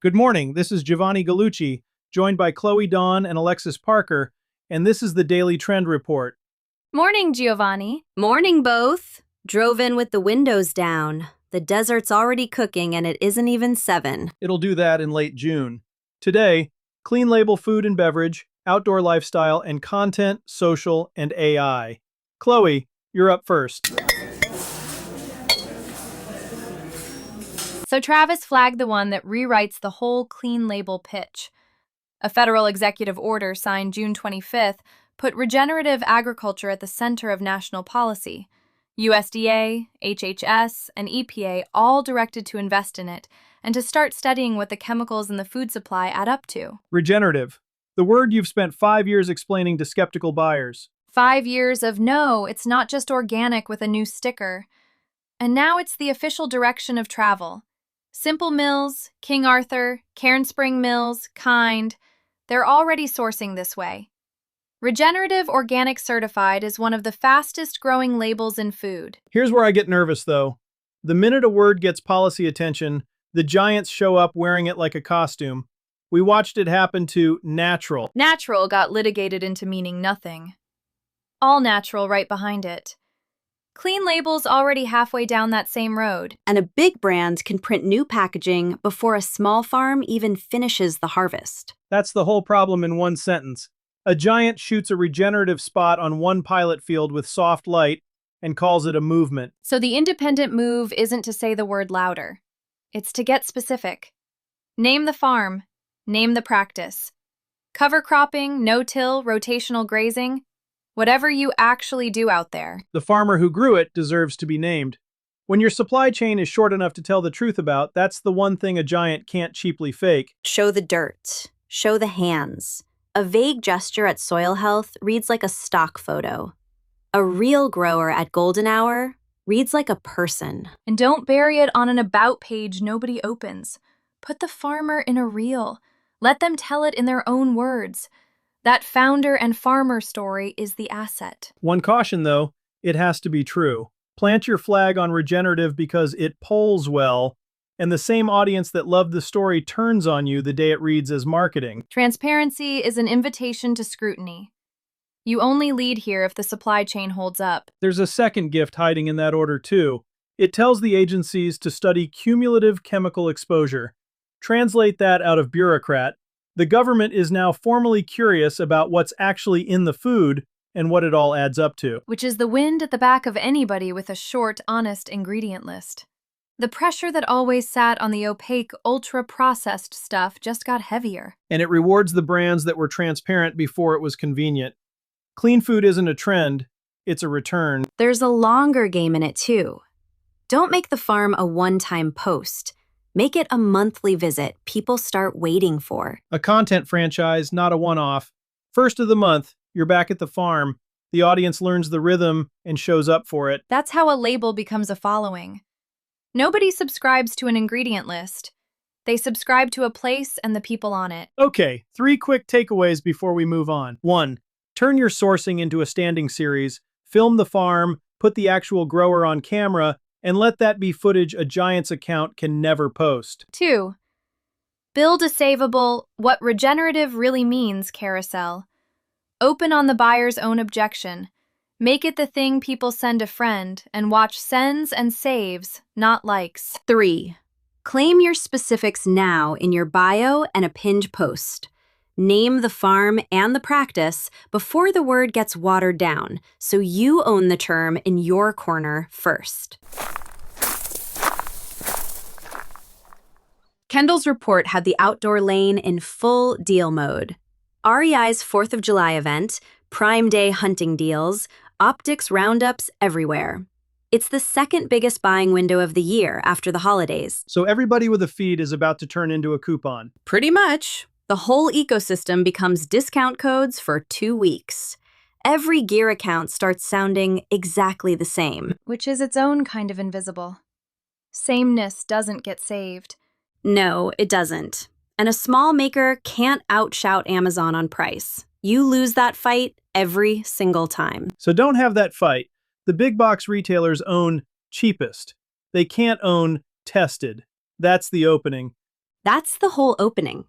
Good morning, this is Giovanni Gallucci, joined by Chloe Dawn and Alexis Parker, and this is the Daily Trend Report. Morning, Giovanni. Morning, both. Drove in with the windows down. The desert's already cooking and it isn't even 7. It'll do that in late June. Today, clean label food and beverage, outdoor lifestyle, and content, social, and AI. Chloe, you're up first. So Travis flagged the one that rewrites the whole clean label pitch. A federal executive order signed June 25th put regenerative agriculture at the center of national policy. USDA, HHS, and EPA all directed to invest in it and to start studying what the chemicals in the food supply add up to. Regenerative, the word you've spent 5 years explaining to skeptical buyers. 5 years of no, it's not just organic with a new sticker. And now it's the official direction of travel. Simple Mills, King Arthur, Cairn Spring Mills, Kind, they're already sourcing this way. Regenerative Organic Certified is one of the fastest growing labels in food. Here's where I get nervous, though. The minute a word gets policy attention, the giants show up wearing it like a costume. We watched it happen to natural. Natural got litigated into meaning nothing. All natural right behind it. Clean label's already halfway down that same road. And a big brand can print new packaging before a small farm even finishes the harvest. That's the whole problem in one sentence. A giant shoots a regenerative spot on one pilot field with soft light and calls it a movement. So the independent move isn't to say the word louder. It's to get specific. Name the farm. Name the practice. Cover cropping, no-till, rotational grazing. Whatever you actually do out there. The farmer who grew it deserves to be named. When your supply chain is short enough to tell the truth about, that's the one thing a giant can't cheaply fake. Show the dirt. Show the hands. A vague gesture at Soil Health reads like a stock photo. A real grower at Golden Hour reads like a person. And don't bury it on an about page nobody opens. Put the farmer in a reel. Let them tell it in their own words. That founder and farmer story is the asset. One caution, though, it has to be true. Plant your flag on regenerative because it polls well, and the same audience that loved the story turns on you the day it reads as marketing. Transparency is an invitation to scrutiny. You only lead here if the supply chain holds up. There's a second gift hiding in that order, too. It tells the agencies to study cumulative chemical exposure. Translate that out of bureaucrat. The government is now formally curious about what's actually in the food and what it all adds up to. Which is the wind at the back of anybody with a short, honest ingredient list. The pressure that always sat on the opaque, ultra-processed stuff just got heavier. And it rewards the brands that were transparent before it was convenient. Clean food isn't a trend, it's a return. There's a longer game in it, too. Don't make the farm a one-time post. Make it a monthly visit people start waiting for. A content franchise, not a one-off. First of the month, you're back at the farm. The audience learns the rhythm and shows up for it. That's how a label becomes a following. Nobody subscribes to an ingredient list. They subscribe to a place and the people on it. Okay, 3 quick takeaways before we move on. 1. Turn your sourcing into a standing series. Film the farm, put the actual grower on camera, and let that be footage a giant's account can never post. 2. Build a savable, what regenerative really means carousel. Open on the buyer's own objection. Make it the thing people send a friend and watch sends and saves, not likes. 3. Claim your specifics now in your bio and a pinned post. Name the farm and the practice before the word gets watered down, so you own the term in your corner first. Kendall's report had the outdoor lane in full deal mode. REI's 4th of July event, Prime Day hunting deals, optics roundups everywhere. It's the second biggest buying window of the year after the holidays. So everybody with a feed is about to turn into a coupon. Pretty much. The whole ecosystem becomes discount codes for 2 weeks. Every gear account starts sounding exactly the same. Which is its own kind of invisible. Sameness doesn't get saved. No, it doesn't. And a small maker can't outshout Amazon on price. You lose that fight every single time. So don't have that fight. The big box retailers own cheapest. They can't own tested. That's the opening. That's the whole opening.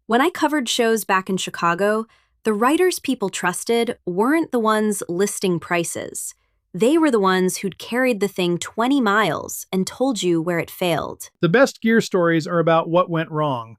When I covered shows back in Chicago, the writers people trusted weren't the ones listing prices. They were the ones who'd carried the thing 20 miles and told you where it failed. The best gear stories are about what went wrong.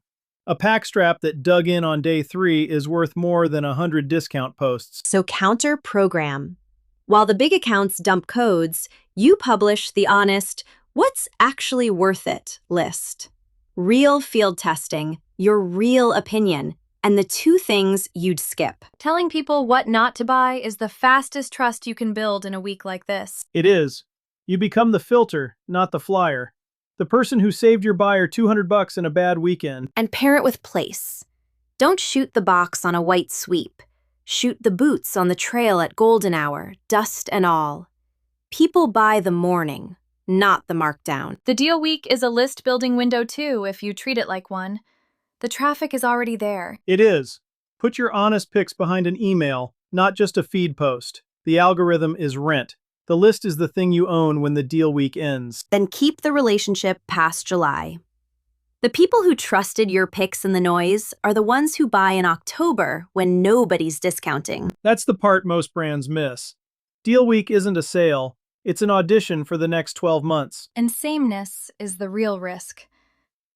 A pack strap that dug in on day 3 is worth more than 100 discount posts. So counter program. While the big accounts dump codes, you publish the honest, what's actually worth it list. Real field testing, your real opinion, and the 2 things you'd skip. Telling people what not to buy is the fastest trust you can build in a week like this. It is. You become the filter, not the flyer. The person who saved your buyer $200 in a bad weekend. And pair it with place. Don't shoot the box on a white sweep. Shoot the boots on the trail at golden hour, dust and all. People buy the morning, not the markdown. The deal week is a list-building window too, if you treat it like one. The traffic is already there. It is. Put your honest picks behind an email, not just a feed post. The algorithm is rent. The list is the thing you own when the deal week ends. Then keep the relationship past July. The people who trusted your picks in the noise are the ones who buy in October when nobody's discounting. That's the part most brands miss. Deal week isn't a sale. It's an audition for the next 12 months. And sameness is the real risk.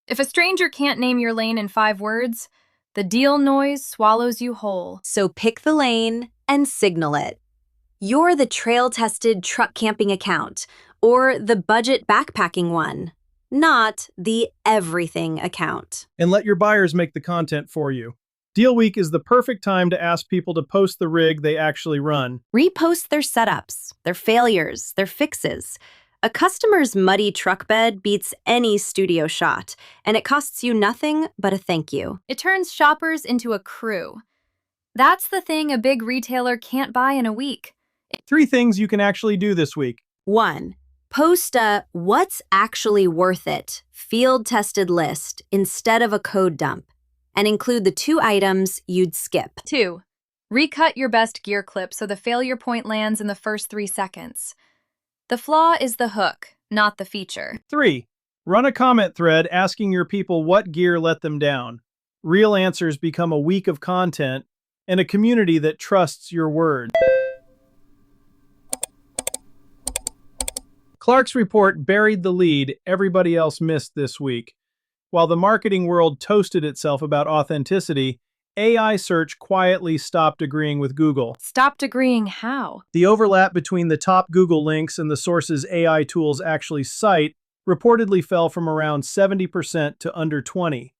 If a stranger can't name your lane in 5 words, the deal noise swallows you whole. So pick the lane and signal it. You're the trail-tested truck camping account, or the budget backpacking one, not the everything account. And let your buyers make the content for you. Deal week is the perfect time to ask people to post the rig they actually run. Repost their setups, their failures, their fixes. A customer's muddy truck bed beats any studio shot, and it costs you nothing but a thank you. It turns shoppers into a crew. That's the thing a big retailer can't buy in a week. 3 things you can actually do this week. 1. Post a what's actually worth it field-tested list instead of a code dump, and include the 2 items you'd skip. 2. Recut your best gear clip so the failure point lands in the first 3 seconds. The flaw is the hook, not the feature. 3. Run a comment thread asking your people what gear let them down. Real answers become a week of content and a community that trusts your word. Clark's report buried the lead everybody else missed this week. While the marketing world toasted itself about authenticity, AI search quietly stopped agreeing with Google. Stopped agreeing how? The overlap between the top Google links and the sources AI tools actually cite reportedly fell from around 70% to under 20%.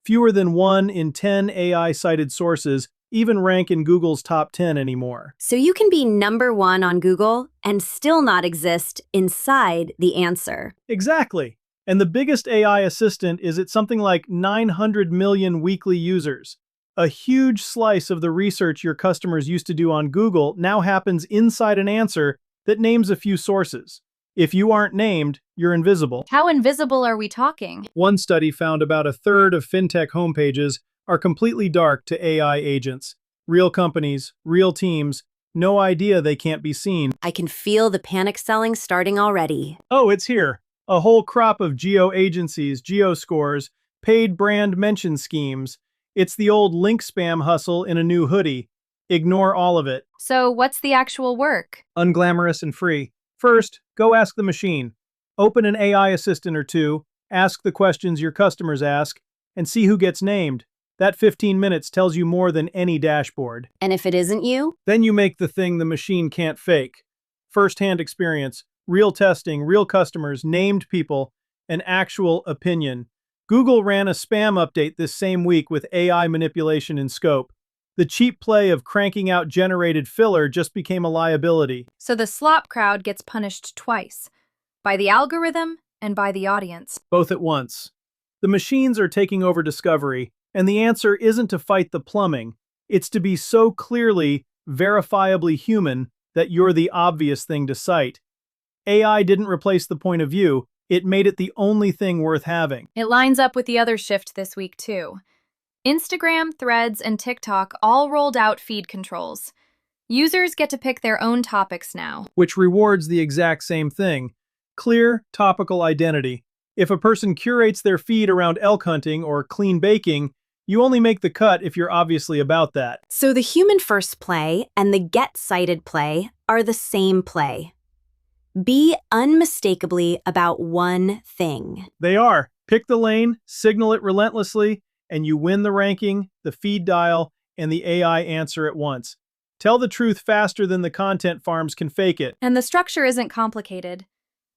Fewer than 1 in 10 AI-cited sources even rank in Google's top 10 anymore. So you can be number 1 on Google and still not exist inside the answer. Exactly. And the biggest AI assistant is at something like 900 million weekly users. A huge slice of the research your customers used to do on Google now happens inside an answer that names a few sources. If you aren't named, you're invisible. How invisible are we talking? One study found about a third of fintech homepages are completely dark to AI agents. Real companies, real teams, no idea they can't be seen. I can feel the panic selling starting already. Oh, it's here. A whole crop of geo agencies, geo scores, paid brand mention schemes. It's the old link spam hustle in a new hoodie. Ignore all of it. So what's the actual work? Unglamorous and free. First, go ask the machine. Open an AI assistant or 2, ask the questions your customers ask, and see who gets named. That 15 minutes tells you more than any dashboard. And if it isn't you? Then you make the thing the machine can't fake. First-hand experience, real testing, real customers, named people, an actual opinion. Google ran a spam update this same week with AI manipulation in scope. The cheap play of cranking out generated filler just became a liability. So the slop crowd gets punished twice, by the algorithm and by the audience. Both at once. The machines are taking over discovery, and the answer isn't to fight the plumbing. It's to be so clearly, verifiably human that you're the obvious thing to cite. AI didn't replace the point of view, it made it the only thing worth having. It lines up with the other shift this week too. Instagram, Threads, and TikTok all rolled out feed controls. Users get to pick their own topics now. Which rewards the exact same thing. Clear, topical identity. If a person curates their feed around elk hunting or clean baking, you only make the cut if you're obviously about that. So the human first play and the get-cited play are the same play. Be unmistakably about one thing. They are. Pick the lane, signal it relentlessly, and you win the ranking, the feed dial, and the AI answer at once. Tell the truth faster than the content farms can fake it. And the structure isn't complicated.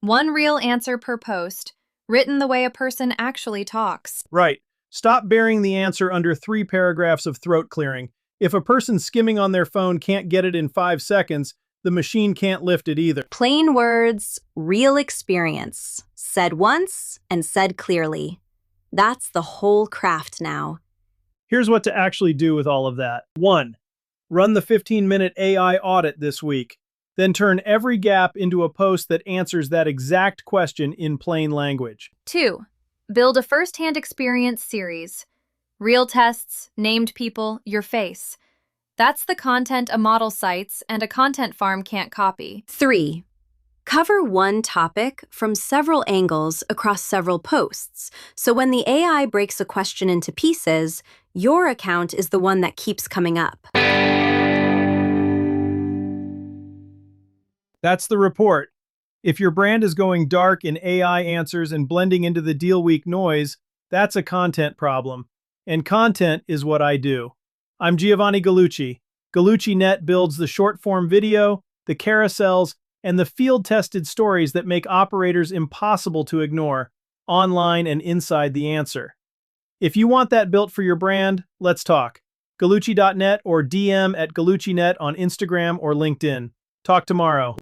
One real answer per post, written the way a person actually talks. Right. Stop burying the answer under 3 paragraphs of throat clearing. If a person skimming on their phone can't get it in 5 seconds, the machine can't lift it either. Plain words, real experience. Said once and said clearly. That's the whole craft now. Here's what to actually do with all of that. 1. Run the 15-minute AI audit this week. Then turn every gap into a post that answers that exact question in plain language. 2. Build a first-hand experience series. Real tests, named people, your face. That's the content a model cites and a content farm can't copy. 3. Cover one topic from several angles across several posts, so when the AI breaks a question into pieces, your account is the one that keeps coming up. That's the report. If your brand is going dark in AI answers and blending into the deal week noise, that's a content problem. And content is what I do. I'm Giovanni Gallucci. GallucciNet builds the short-form video, the carousels, and the field-tested stories that make operators impossible to ignore, online and inside the answer. If you want that built for your brand, let's talk. Gallucci.net or DM at GallucciNet on Instagram or LinkedIn. Talk tomorrow.